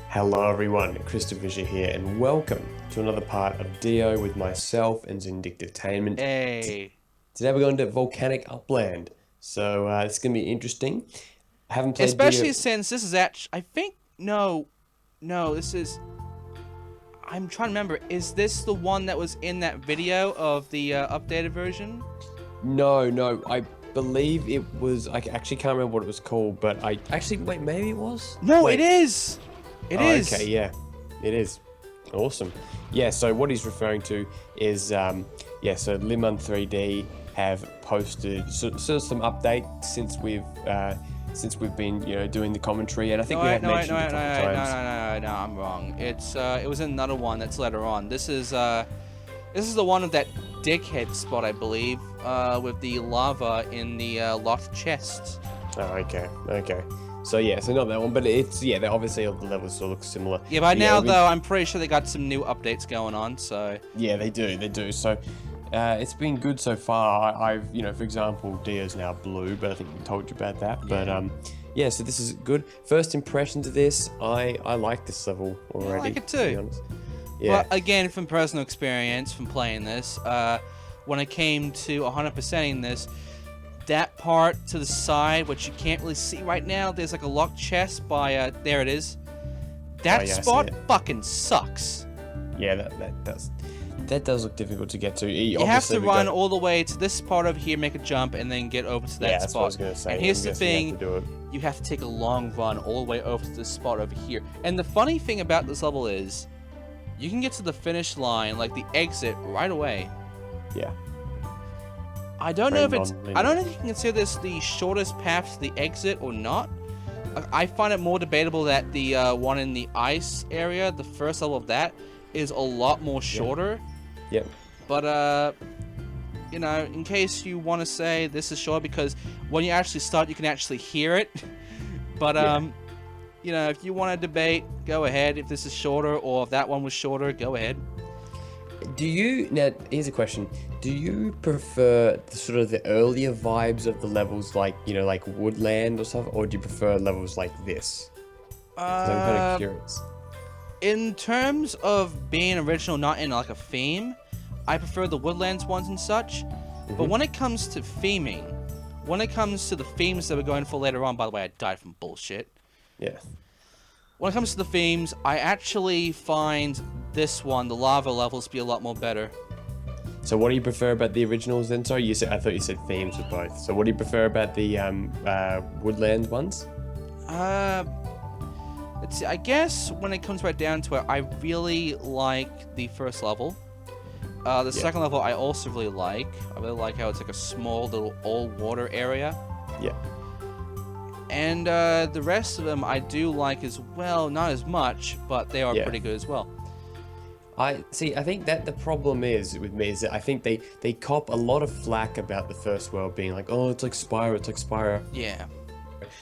Hello everyone, CrystalFissure here, and welcome to another part of Deo with myself and Xindictivetainment. Hey. Today we're going to Volcanic Upland, so it's going to be interesting. I haven't played Especially Deo. since this is actually, I think, no, this is, I'm trying to remember, is this the one that was in that video of the updated version? No, I believe it was, I actually can't remember what it was called, but wait, maybe it was? No, Wait. it is! It is! Okay, yeah, it is. Awesome. Yeah, so what he's referring to is, so Limon 3D have posted sort of some updates since we've been doing the commentary, and I think we have mentioned it a couple times. No, I'm wrong. It was another one that's later on. This is the one of that dickhead spot, I believe, with the lava in the locked chest. Oh, okay. So yeah, so not that one, but it's obviously all the levels still look similar. Yeah, by now though, I'm pretty sure they got some new updates going on. So yeah, they do. So it's been good so far. I've for example, Deo's now blue, but I think we told you about that. Yeah. But so this is good. First impressions of this, I like this level already. I like it too. To be honest. Yeah. But again, from personal experience, from playing this, when I came to 100%ing this, that part to the side, which you can't really see right now, there's like a locked chest by, there it is. That spot fucking sucks. Yeah, that does look difficult to get to. You have to run all the way to this part over here, make a jump, and then get over to that spot. That's what I was gonna say. And here's the thing, you have to take a long run all the way over to this spot over here. And the funny thing about this level is, you can get to the finish line, like the exit, right away. Yeah. I don't know if you can consider this the shortest path to the exit or not. I find it more debatable that the one in the ice area, the first level of that, is a lot more shorter. Yeah. But in case you want to say this is short, because when you actually start, you can actually hear it. But if you want to debate, go ahead. If this is shorter or if that one was shorter, go ahead. Now, here's a question. Do you prefer the earlier vibes of the levels like Woodland or stuff, or do you prefer levels like this? 'Cause I'm kind of curious. In terms of being original, not in like a theme, I prefer the Woodlands ones and such. But when it comes to theming, when it comes to the themes that we're going for later on, by the way, I died from bullshit. Yeah. When it comes to the themes, I actually find this one, the lava levels, to be a lot more better. So what do you prefer about the originals then? Sorry, I thought you said themes with both. So what do you prefer about the Woodlands ones? Let's see, I guess when it comes right down to it, I really like the first level. The second level I also really like. I really like how it's like a small little all-water area. Yeah. And the rest of them I do like as well. Not as much, but they are pretty good as well. I think that the problem is with me is that I think they cop a lot of flack about the first world being like, oh, it's like Spyro. Yeah.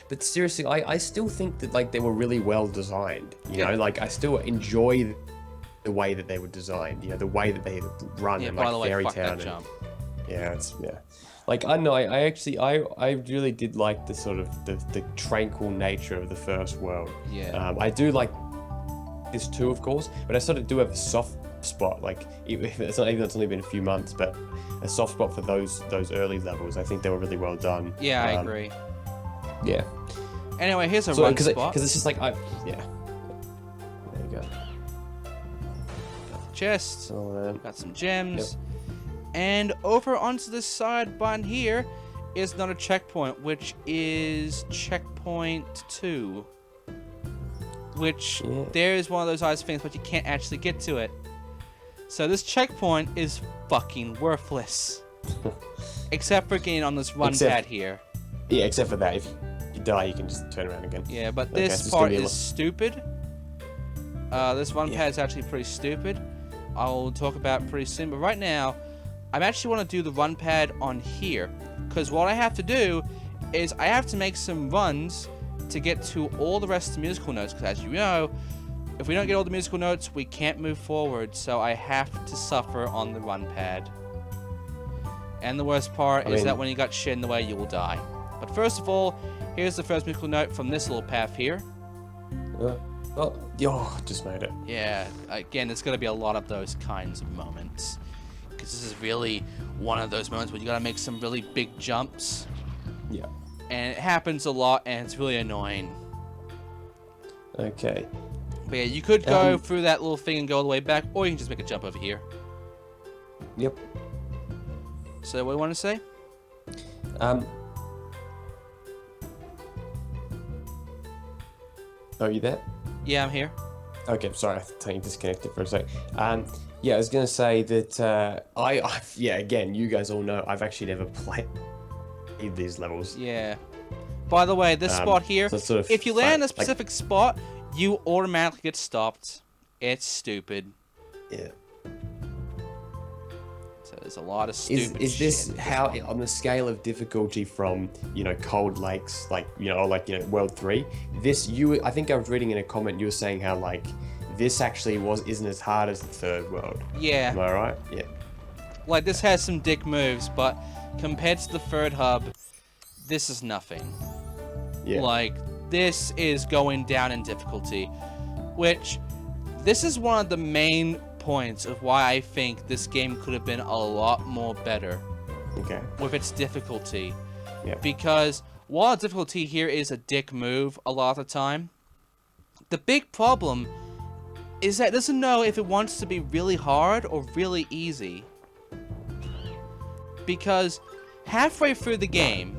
But seriously, I still think that they were really well designed. You know, I still enjoy the way that they were designed. The way that they run in Fairy Town. I don't know. I really did like the sort of the tranquil nature of the first world. Yeah. I do like this too, of course, but I sort of do have a soft spot. Even if it's only been a few months, but a soft spot for those early levels. I think they were really well done. Yeah, I agree. Yeah. Anyway, here's a run spot. Because it's just like There you go. Got the chest. Got some gems. Yep. And over onto this side button here is another checkpoint, which is checkpoint 2. Which there is one of those ice things, but you can't actually get to it. So this checkpoint is fucking worthless. Except for getting on this run pad here. Yeah, except for that. If you die, you can just turn around again. Yeah, but this part is stupid. This run pad is actually pretty stupid. I'll talk about it pretty soon. But right now, I actually want to do the run pad on here. Because what I have to do is I have to make some runs to get to all the rest of the musical notes. Because as you know, if we don't get all the musical notes, we can't move forward. So I have to suffer on the run pad. And the worst part is that when you got shit in the way, you will die. But first of all, here's the first musical note from this little path here. Oh, just made it. Yeah, again, there's going to be a lot of those kinds of moments. Because this is really one of those moments where you got to make some really big jumps. Yeah. And it happens a lot, and it's really annoying. Okay. But yeah, you could go through that little thing and go all the way back, or you can just make a jump over here. Yep. So what do you want to say? Are you there? Yeah, I'm here. Okay, sorry, I think you disconnected for a sec. Yeah, I was gonna say that yeah, again, you guys all know I've actually never played these levels. Yeah. By the way, this spot here, so sort of if you land a specific spot, you automatically get stopped. It's stupid. Yeah. So there's a lot of stupid Is this shit. how, on the scale of difficulty from, Cold Lakes, World 3, I think I was reading in a comment, you were saying how, this actually isn't as hard as the third world. Yeah. Am I right? Yeah. Like, this has some dick moves, but compared to the third hub, this is nothing. Yeah. Like, this is going down in difficulty, which, this is one of the main points of why I think this game could have been a lot more better. Okay. With its difficulty. Yeah. Because while difficulty here is a dick move a lot of the time, the big problem is that it doesn't know if it wants to be really hard or really easy. Because halfway through the game,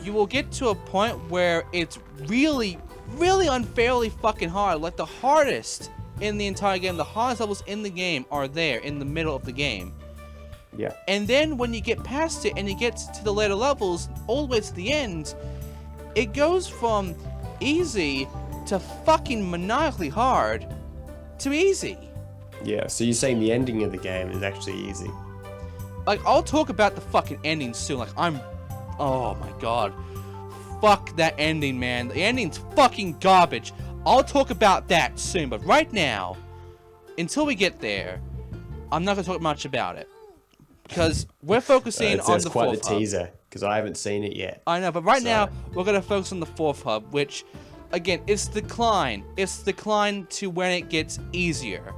you will get to a point where it's really, really unfairly fucking hard. Like the hardest in the entire game, the hardest levels in the game are there in the middle of the game. Yeah. And then when you get past it and you get to the later levels, all the way to the end, it goes from easy to fucking maniacally hard to easy. Yeah, so you're saying the ending of the game is actually easy. Like, I'll talk about the fucking ending soon. Like, oh my god. Fuck that ending, man. The ending's fucking garbage. I'll talk about that soon, but right now, until we get there, I'm not gonna talk much about it. Because we're focusing on the fourth hub. That's quite the teaser, because I haven't seen it yet. I know, but right now, we're gonna focus on the fourth hub, which, again, it's decline. It's decline to when it gets easier.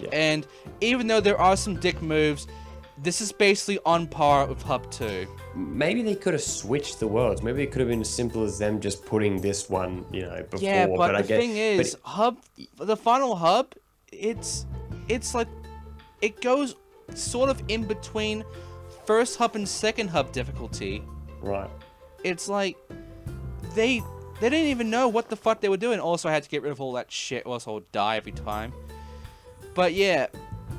Yeah. And even though there are some dick moves, this is basically on par with Hub 2. Maybe they could have switched the worlds. Maybe it could have been as simple as them just putting this one, before. Yeah, but the thing is, the final hub, it's like, it goes sort of in between first hub and second hub difficulty. Right. It's like, they didn't even know what the fuck they were doing. Also, I had to get rid of all that shit, or else I'll die every time. But yeah,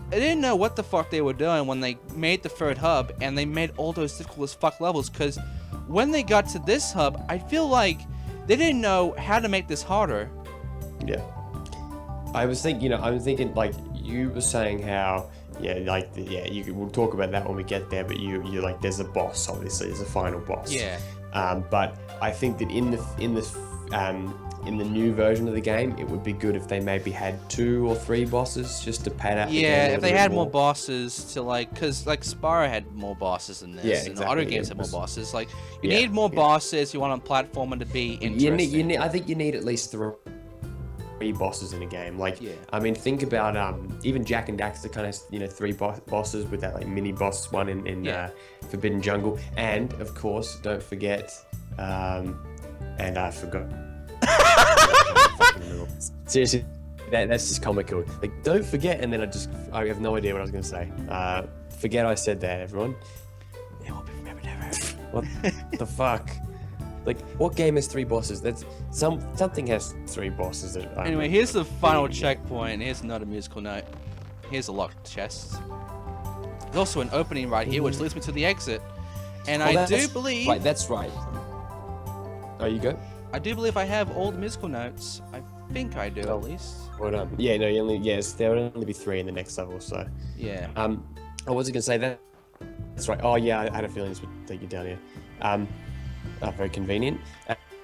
I didn't know what the fuck they were doing when they made the third hub, and they made all those difficult as fuck levels, because when they got to this hub, I feel like they didn't know how to make this harder. Yeah. I was thinking, like, you were saying how, we'll talk about that when we get there, but you're like, there's a boss, obviously, there's a final boss. Yeah. But I think that in the new version of the game, it would be good if they maybe had 2 or 3 bosses just to pad out the game. Yeah, if they had more bosses to, like, because, like, Spyro had more bosses than this. Yeah, exactly. exactly. Other games had more bosses. Like, you need more bosses, you want a platformer to be interesting. I think you need at least 3 bosses in a game. Like, I mean, think about even Jack and Daxter kind of 3 bosses with that like mini boss one in Forbidden Jungle, and of course don't forget and I forgot. Seriously, that's just comical. Like, don't forget, and then I have no idea what I was going to say. Forget I said that, everyone. It won't be remembered ever. What the fuck? Like, what game has 3 bosses? That's something has 3 bosses. Anyway, here's the final checkpoint. Here's another musical note. Here's a locked chest. There's also an opening right here, which leads me to the exit. And I do believe... Right, that's right. Oh, you go? I do believe I have all the musical notes. I think I do, at least. Well done. Yeah, no, there would only be 3 in the next level, so... Yeah. I wasn't going to say that. That's right. Oh, yeah, I had a feeling this would take you down here. Very convenient.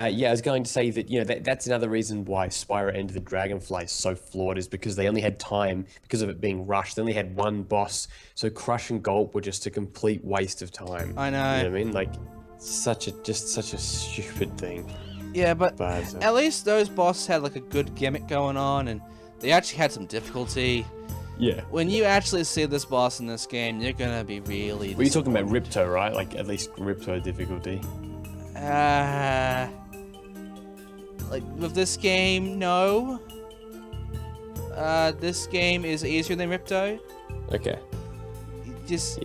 I was going to say that, that's another reason why Spyro Enter the Dragonfly is so flawed, is because they only had time, because of it being rushed, they only had 1 boss, so Crush and Gulp were just a complete waste of time. I know. You know what I mean? Like, such a stupid thing. Yeah, but at least those bosses had like a good gimmick going on, and they actually had some difficulty. Yeah. When you actually see this boss in this game, you're gonna be really. Well, you're talking about Ripto, right? Like at least Ripto difficulty. Like with this game, no. This game is easier than Ripto. Okay. Just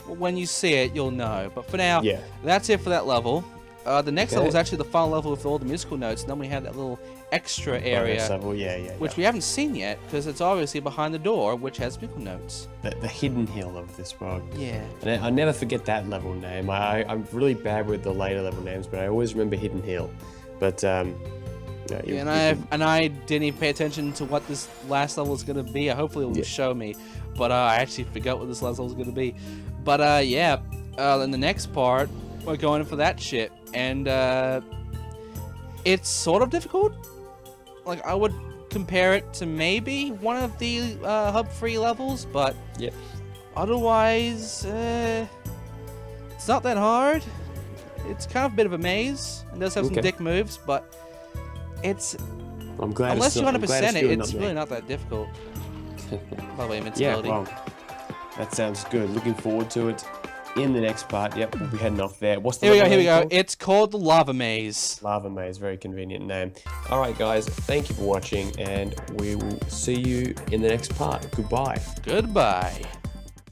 when you see it, you'll know. But for now, yeah, that's it for that level. The next level is actually the final level with all the musical notes, and then we have that little extra area, level. Which we haven't seen yet, because it's obviously behind the door, which has musical notes. The hidden hill of this world. Yeah. And I never forget that level name. I'm really bad with the later level names, but I always remember Hidden Hill. But and I didn't even pay attention to what this last level is gonna be. Hopefully it will show me, but I actually forgot what this last level is gonna be. But in the next part, we're going for that shit, and it's sort of difficult. Like I would compare it to maybe one of the hub-free levels, but otherwise, it's not that hard. It's kind of a bit of a maze, and does have some dick moves, but it's. I'm glad. Unless you 100% it, it's really not that difficult. By the way, invincibility. Yeah, well, that sounds good. Looking forward to it. In the next part, we'll be heading off there. What's the Here we go. It's called the Lava Maze. Lava Maze, very convenient name. All right, guys, thank you for watching, and we will see you in the next part. Goodbye. Goodbye.